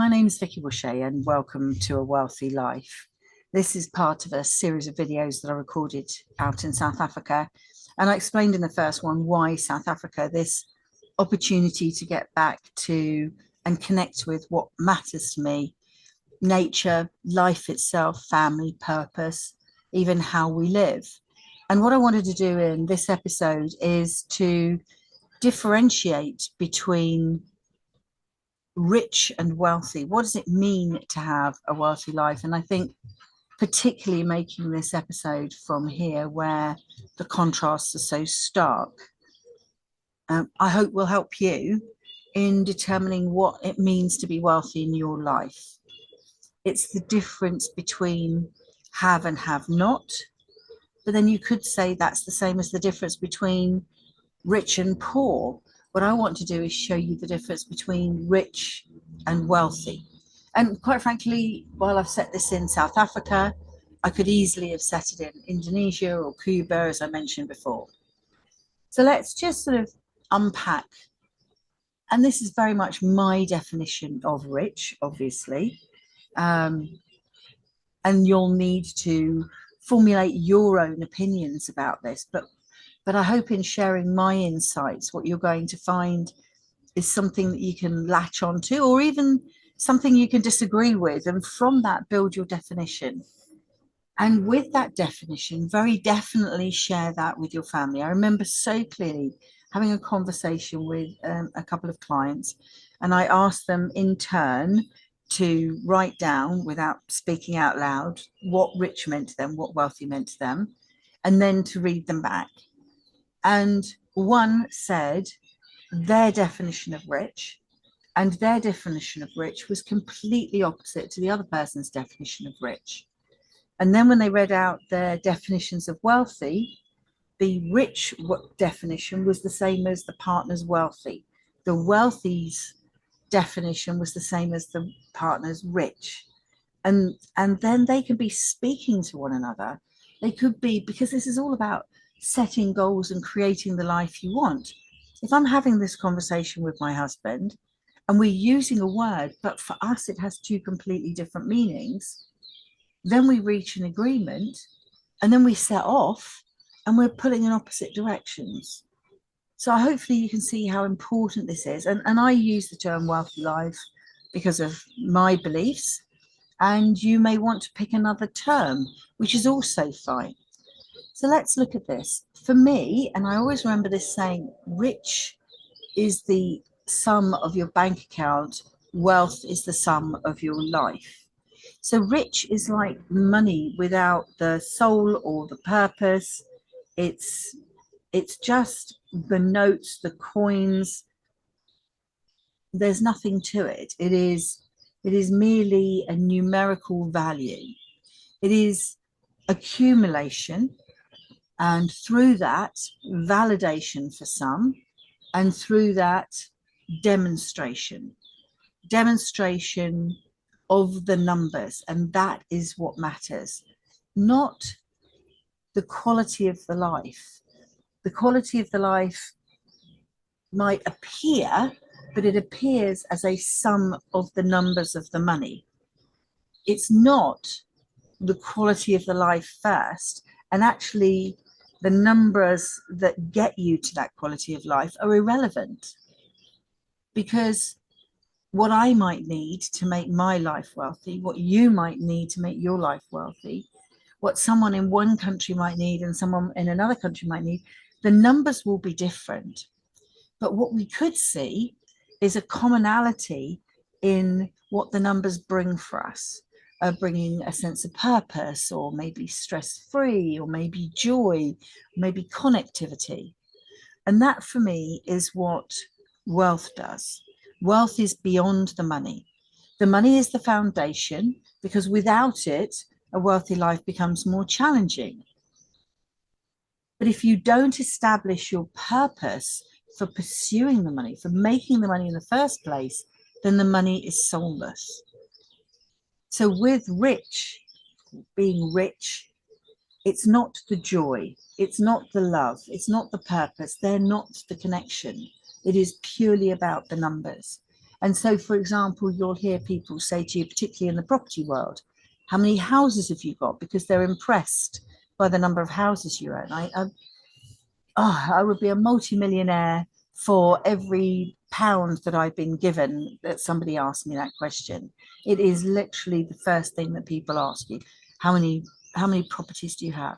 My name is Vicky Boucher and welcome to A Wealthy Life. This is part of a series of videos that I recorded out in South Africa. And I explained in the first one why South Africa, this opportunity to get back to and connect with what matters to me, nature, life itself, family, purpose, even how we live. And what I wanted to do in this episode is to differentiate between rich and wealthy. What does it mean to have a wealthy life? And I think particularly making this episode from here where the contrasts are so stark, I hope will help you in determining what it means to be wealthy in your life. It's the difference between have and have not, but then you could say that's the same as the difference between rich and poor. What I want to do is show you the difference between rich and wealthy. And quite frankly, while I've set this in South Africa, I could easily have set it in Indonesia or Cuba, as I mentioned before. So let's just sort of unpack. And this is very much my definition of rich, obviously. And you'll need to formulate your own opinions about this. But I hope in sharing my insights, what you're going to find is something that you can latch onto, or even something you can disagree with, and from that build your definition. And with that definition, very definitely share that with your family. I remember so clearly having a conversation with a couple of clients, and I asked them in turn to write down, without speaking out loud, what rich meant to them, what wealthy meant to them, and then to read them back. And one said their definition of rich, and their definition of rich was completely opposite to the other person's definition of rich. And then when they read out their definitions of wealthy, the rich definition was the same as the partner's wealthy. The wealthy's definition was the same as the partner's rich. And then they could be speaking to one another. They could be, because this is all about setting goals and creating the life you want. If I'm having this conversation with my husband and we're using a word, but for us it has two completely different meanings, then we reach an agreement and then we set off and we're pulling in opposite directions. So hopefully you can see how important this is. And I use the term wealthy life because of my beliefs, and you may want to pick another term, which is also fine. So let's look at this. For me, and I always remember this saying, rich is the sum of your bank account, wealth is the sum of your life. So rich is like money without the soul or the purpose. It's just the notes, the coins. There's nothing to it. It is merely a numerical value. It is accumulation. And through that, validation for some, and through that, demonstration of the numbers. And that is what matters, not the quality of the life. The quality of the life might appear, but it appears as a sum of the numbers of the money. It's not the quality of the life first, and actually the numbers that get you to that quality of life are irrelevant, because what I might need to make my life wealthy, what you might need to make your life wealthy, what someone in one country might need and someone in another country might need, the numbers will be different. But what we could see is a commonality in what the numbers bring for us. Bringing a sense of purpose, or maybe stress-free, or maybe joy, maybe connectivity. And that for me is what wealth does. Wealth is beyond the money. The money is the foundation, because without it, a wealthy life becomes more challenging. But if you don't establish your purpose for pursuing the money, for making the money in the first place, then the money is soulless. So with rich, being rich, it's not the joy, it's not the love, it's not the purpose, they're not the connection. It is purely about the numbers. And so, for example, you'll hear people say to you, particularly in the property world, how many houses have you got? Because they're impressed by the number of houses you own. I would be a multimillionaire for every pound that I've been given that somebody asked me that question. It is literally the first thing that people ask you. How many properties do you have?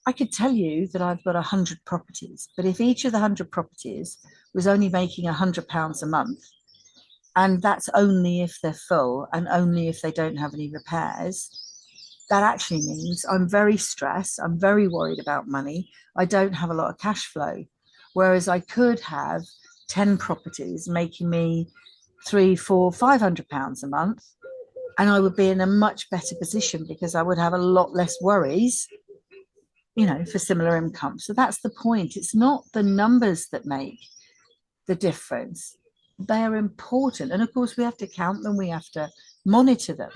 I could tell you that I've got 100 properties, but if each of the 100 properties was only making £100 a month, and that's only if they're full and only if they don't have any repairs, that actually means I'm very stressed. I'm very worried about money. I don't have a lot of cash flow. Whereas I could have 10 properties making me £300, £400, £500 a month. And I would be in a much better position because I would have a lot less worries, for similar income. So that's the point. It's not the numbers that make the difference. They're important. And of course, we have to count them. We have to monitor them.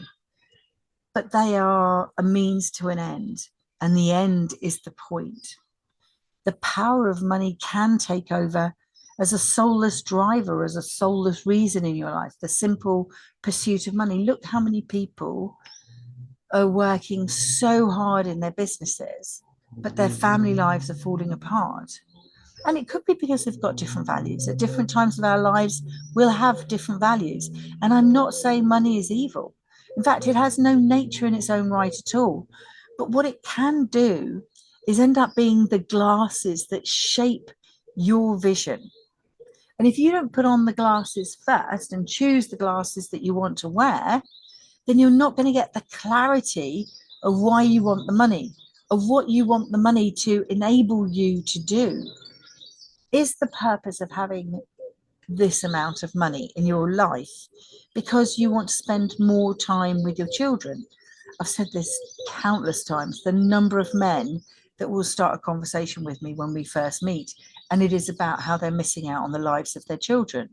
But they are a means to an end, and the end is the point. The power of money can take over as a soulless driver, as a soulless reason in your life, the simple pursuit of money. Look how many people are working so hard in their businesses, but their family lives are falling apart. And it could be because they've got different values. At different times of our lives, we'll have different values. And I'm not saying money is evil. In fact, it has no nature in its own right at all. But what it can do is end up being the glasses that shape your vision. And if you don't put on the glasses first and choose the glasses that you want to wear, then you're not going to get the clarity of why you want the money, of what you want the money to enable you to do. Is the purpose of having this amount of money in your life because you want to spend more time with your children? I've said this countless times, the number of men that will start a conversation with me when we first meet, and it is about how they're missing out on the lives of their children.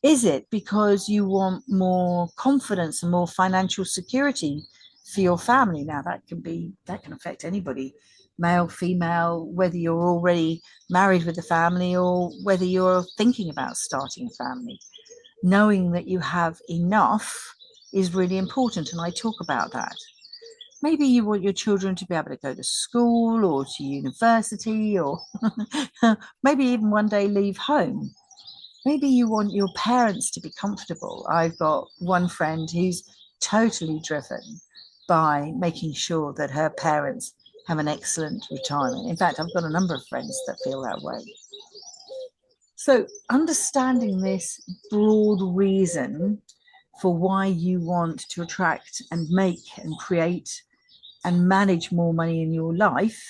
Is it because you want more confidence and more financial security for your family? Now that can affect anybody, male, female, whether you're already married with a family or whether you're thinking about starting a family. Knowing that you have enough is really important, and I talk about that. Maybe you want your children to be able to go to school or to university, or maybe even one day leave home. Maybe you want your parents to be comfortable. I've got one friend who's totally driven by making sure that her parents have an excellent retirement. In fact, I've got a number of friends that feel that way. So understanding this broad reason for why you want to attract and make and create and manage more money in your life,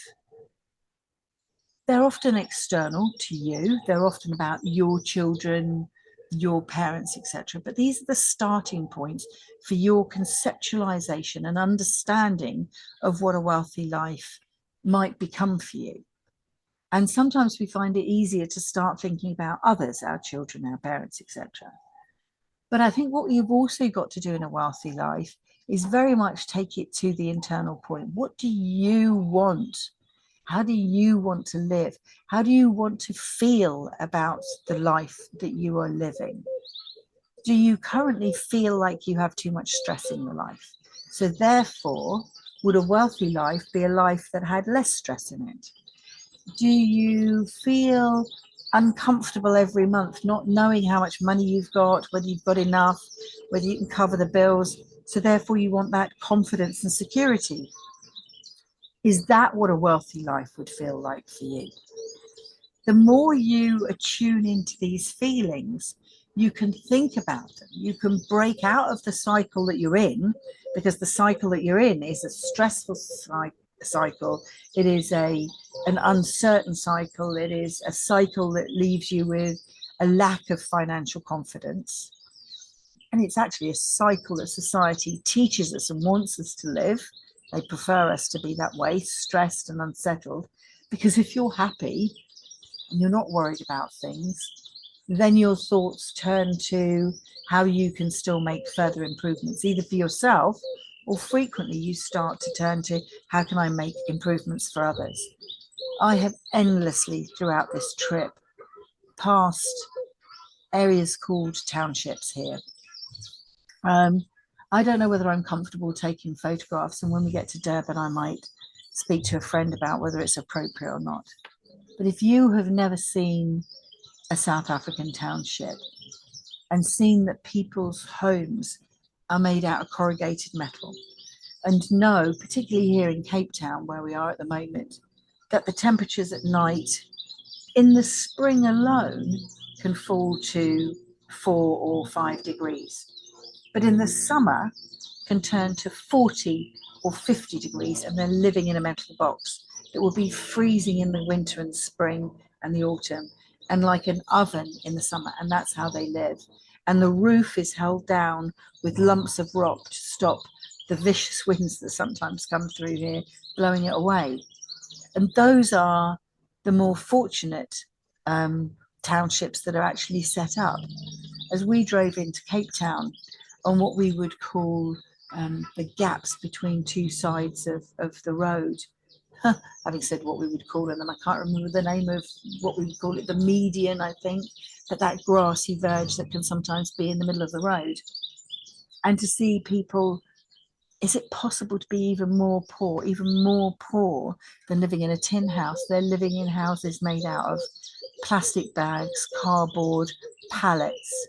they're often external to you. They're often about your children, your parents, etc. But these are the starting points for your conceptualization and understanding of what a wealthy life might become for you. And sometimes we find it easier to start thinking about others, our children, our parents, etc. But I think what you've also got to do in a wealthy life is very much take it to the internal point. What do you want? How do you want to live? How do you want to feel about the life that you are living? Do you currently feel like you have too much stress in your life? So therefore, would a wealthy life be a life that had less stress in it? Do you feel uncomfortable every month, not knowing how much money you've got, whether you've got enough, whether you can cover the bills? So therefore, you want that confidence and security. Is that what a wealthy life would feel like for you? The more you attune into these feelings, you can think about them. You can break out of the cycle that you're in, because the cycle that you're in is a stressful cycle. It is an uncertain cycle. It is a cycle that leaves you with a lack of financial confidence. And it's actually a cycle that society teaches us and wants us to live. They prefer us to be that way, stressed and unsettled, because if you're happy and you're not worried about things, then your thoughts turn to how you can still make further improvements, either for yourself, or frequently you start to turn to how can I make improvements for others. I have endlessly throughout this trip passed areas called townships here. I don't know whether I'm comfortable taking photographs, and when we get to Durban, I might speak to a friend about whether it's appropriate or not. But if you have never seen a South African township and seen that people's homes are made out of corrugated metal, and know, particularly here in Cape Town, where we are at the moment, that the temperatures at night in the spring alone can fall to 4 or 5 degrees, but in the summer can turn to 40 or 50 degrees, and they're living in a metal box. It will be freezing in the winter and spring and the autumn, and like an oven in the summer, and that's how they live. And the roof is held down with lumps of rock to stop the vicious winds that sometimes come through here, blowing it away. And those are the more fortunate townships that are actually set up. As we drove into Cape Town on what we would call the gaps between two sides of the road, having said what we would call them, I can't remember the name of what we would call it, the median, I think, but that grassy verge that can sometimes be in the middle of the road. And to see people, is it possible to be even more poor than living in a tin house? They're living in houses made out of plastic bags, cardboard, pallets,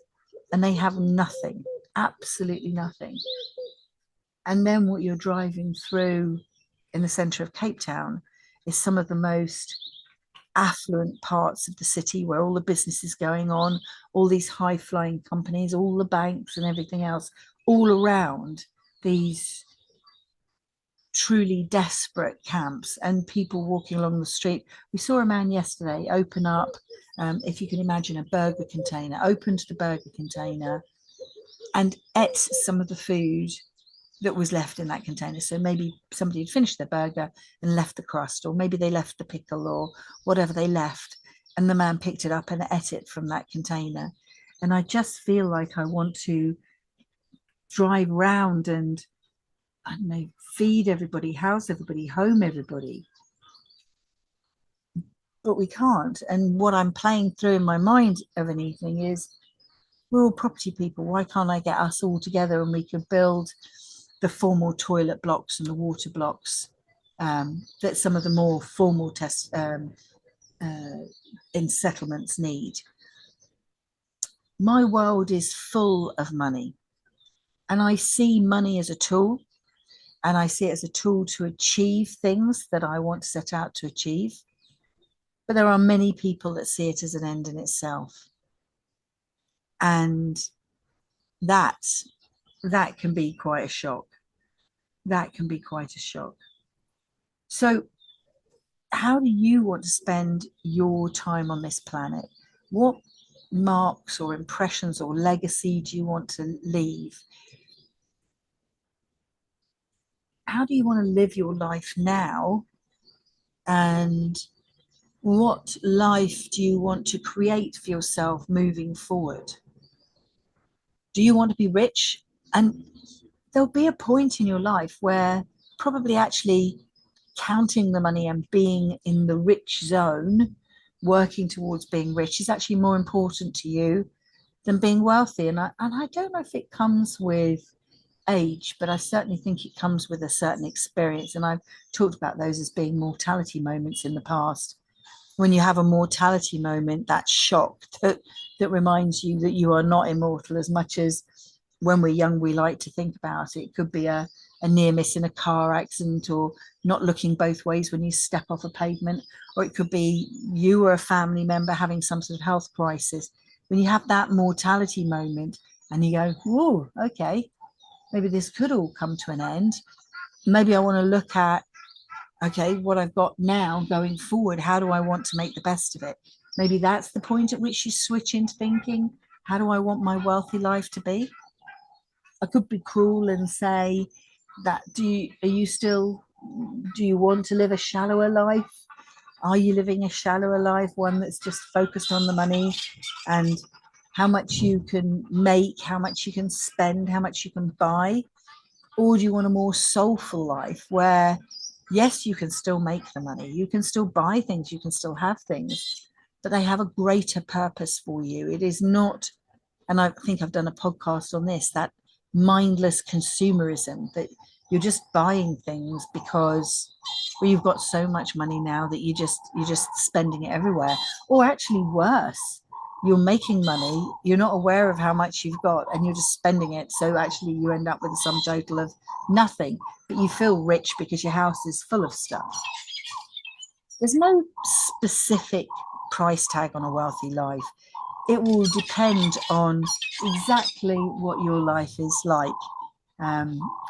and they have nothing, absolutely nothing. And then what you're driving through in the centre of Cape Town is some of the most affluent parts of the city, where all the business is going on, all these high-flying companies, all the banks and everything else, all around these truly desperate camps, and people walking along the street. We saw a man yesterday open up, if you can imagine, a burger container, opened the burger container and ate some of the food that was left in that container. So maybe somebody had finished their burger and left the crust, or maybe they left the pickle or whatever they left, and the man picked it up and ate it from that container. And I just feel like I want to drive round and, I don't know, feed everybody, house everybody, home everybody. But we can't. And what I'm playing through in my mind of an evening is, we're all property people. Why can't I get us all together and we could build the formal toilet blocks and the water blocks that some of the more formal in settlements need? My world is full of money, and I see money as a tool, and I see it as a tool to achieve things that I want to set out to achieve. But there are many people that see it as an end in itself. And that can be quite a shock. That can be quite a shock. So how do you want to spend your time on this planet? What marks or impressions or legacy do you want to leave? How do you want to live your life now? And what life do you want to create for yourself moving forward? Do you want to be rich? And there'll be a point in your life where probably actually counting the money and being in the rich zone, working towards being rich, is actually more important to you than being wealthy. And I don't know if it comes with age, but I certainly think it comes with a certain experience. And I've talked about those as being mortality moments in the past. When you have a mortality moment, that shock that reminds you that you are not immortal, as much as when we're young we like to think about it. It could be a near miss in a car accident, or not looking both ways when you step off a pavement, or it could be you or a family member having some sort of health crisis. When you have that mortality moment and you go, whoa, okay, maybe this could all come to an end. Maybe I want to look at, okay, what I've got now going forward, how do I want to make the best of it? Maybe that's the point at which you switch into thinking, how do I want my wealthy life to be? I could be cruel and say that, do you want to live a shallower life? Are you living a shallower life, one that's just focused on the money and how much you can make, how much you can spend, how much you can buy? Or do you want a more soulful life where, yes, you can still make the money, you can still buy things, you can still have things, but they have a greater purpose for you. It is not, and I think I've done a podcast on this, that mindless consumerism that you're just buying things because, well, you've got so much money now that you're just spending it everywhere. Or actually worse, you're making money, you're not aware of how much you've got, and you're just spending it. So actually you end up with a sum total of nothing, but you feel rich because your house is full of stuff. There's no specific price tag on a wealthy life. It will depend on exactly what your life is like,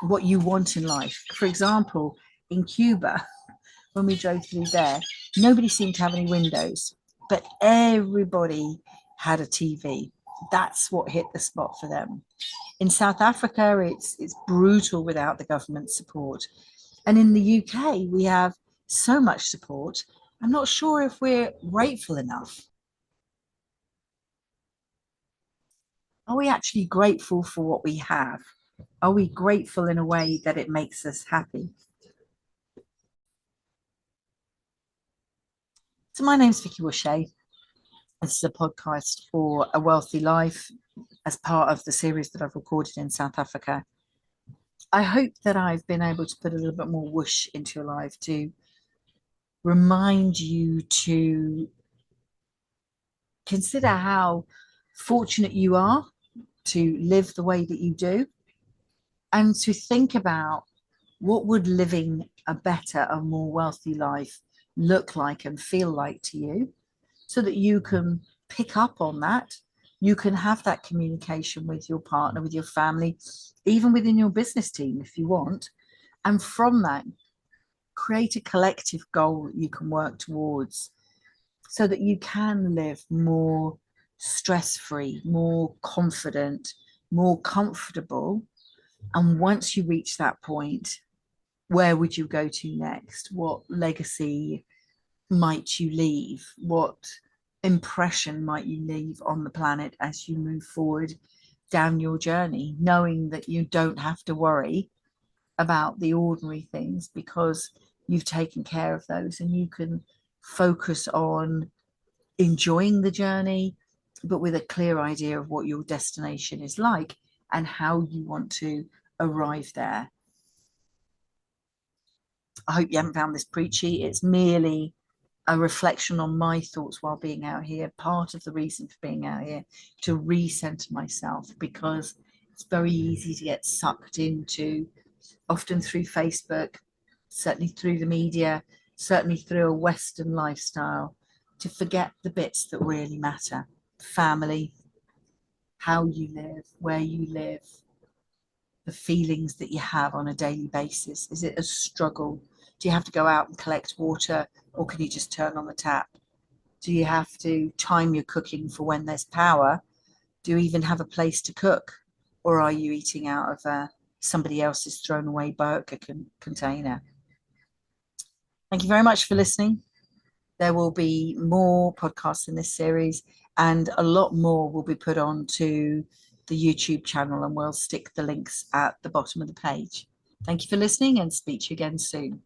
what you want in life. For example, in Cuba, when we drove through there, nobody seemed to have any windows, but everybody had a TV. That's what hit the spot for them. In South Africa, it's brutal without the government support. And in the UK, we have so much support. I'm not sure if we're grateful enough. Are we actually grateful for what we have? Are we grateful in a way that it makes us happy? So my name's Vicky Wushay. This is a podcast for a wealthy life as part of the series that I've recorded in South Africa. I hope that I've been able to put a little bit more whoosh into your life to remind you to consider how fortunate you are to live the way that you do, and to think about what would living a better, a more wealthy life look like and feel like to you, so that you can pick up on that. You can have that communication with your partner, with your family, even within your business team if you want. And from that, create a collective goal that you can work towards so that you can live more stress-free, more confident, more comfortable. And once you reach that point, where would you go to next? What legacy might you leave? What impression might you leave on the planet as you move forward down your journey, knowing that you don't have to worry about the ordinary things because you've taken care of those, and you can focus on enjoying the journey, but with a clear idea of what your destination is like and how you want to arrive there. I hope you haven't found this preachy. It's merely a reflection on my thoughts while being out here. Part of the reason for being out here, to recenter myself, because it's very easy to get sucked into, often through Facebook, certainly through the media, certainly through a Western lifestyle, to forget the bits that really matter. Family, how you live, where you live, the feelings that you have on a daily basis. Is it a struggle? Do you have to go out and collect water, or can you just turn on the tap? Do you have to time your cooking for when there's power? Do you even have a place to cook? Or are you eating out of somebody else's thrown away burger container? Thank you very much for listening. There will be more podcasts in this series, and a lot more will be put onto the YouTube channel, and we'll stick the links at the bottom of the page. Thank you for listening, and speak to you again soon.